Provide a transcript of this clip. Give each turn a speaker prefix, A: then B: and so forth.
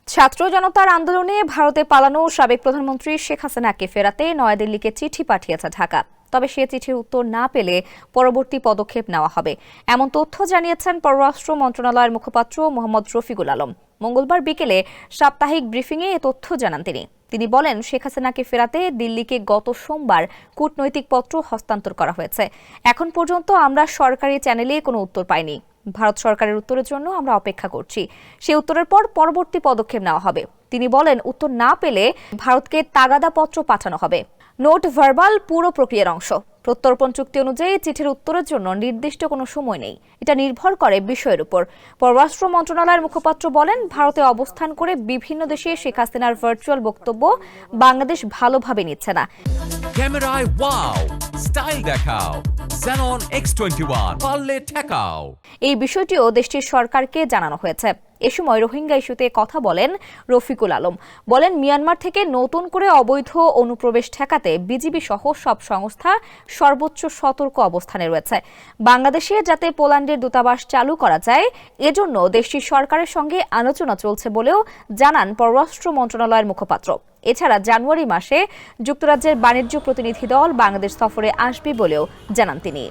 A: ছাত্র জনতার আন্দোলনে ভারতে পালানো সাবেক প্রধানমন্ত্রী শেখ হাসিনাকে ফেরাতে নয়াদিল্লিকে চিঠি পাঠিয়েছে ঢাকা। তবে সে চিঠির উত্তর না পেলে পরবর্তী পদক্ষেপ নেওয়া হবে, এমন তথ্য জানিয়েছেন পররাষ্ট্র মন্ত্রণালয়ের মুখপাত্র মোহাম্মদ রফিকুল আলম। মঙ্গলবার বিকেলে সাপ্তাহিক ব্রিফিংয়ে এ তথ্য জানান তিনি বলেন, শেখ হাসিনাকে ফেরাতে দিল্লিকে গত সোমবার কূটনৈতিক পত্র হস্তান্তর করা হয়েছে। এখন পর্যন্ত আমরা সরকারি চ্যানেলে কোনো উত্তর পাইনি। ভারত সরকারের উত্তরের জন্য আমরা অপেক্ষা করছি। সেই উত্তরের পর পরবর্তী পদক্ষেপ নেওয়া হবে। তিনি বলেন, উত্তর না পেলে ভারতকে তাগাদাপত্র পাঠানো হবে। নোট ভার্বাল পুরো প্রক্রিয়ার অংশ। প্রত্যর্পণ চুক্তি অনুযায়ী চিঠির উত্তরের জন্য নির্দিষ্ট কোনো সময় নেই, এটা নির্ভর করে বিষয়ের উপর। পররাষ্ট্র মন্ত্রণালয়ের মুখপাত্র বলেন, ভারতে অবস্থান করে বিভিন্ন দেশে শেখ হাসিনার ভার্চুয়াল বক্তব্য বাংলাদেশ ভালোভাবে নিচ্ছে না।
B: ক্যামেরায় ওয়াও, স্টাইল দেখাও, Xenon X21 পারলে ঠেকাও।
A: এই বিষয়টিও দেশটির সরকারকে জানানো হয়েছে। এ সময় রোহিঙ্গা ইস্যুতে কথা বলেন রফিকুল আলম। বলেন, মিয়ানমার থেকে নতুন করে অবৈধ অনুপ্রবেশ ঠেকাতে বিজিবি সহ সব সংস্থা সর্বোচ্চ সতর্ক অবস্থানে রয়েছে। বাংলাদেশে যাতে পোল্যান্ডের দূতাবাস চালু করা যায়, এজন্য দেশটির সরকারের সঙ্গে আলোচনা চলছে বলেও জানান পররাষ্ট্র মন্ত্রণালয়ের মুখপাত্র। এছাড়া জানুয়ারি মাসে যুক্তরাজ্যের বাণিজ্য প্রতিনিধি দল বাংলাদেশ সফরে আসবে বলেও জানান তিনি।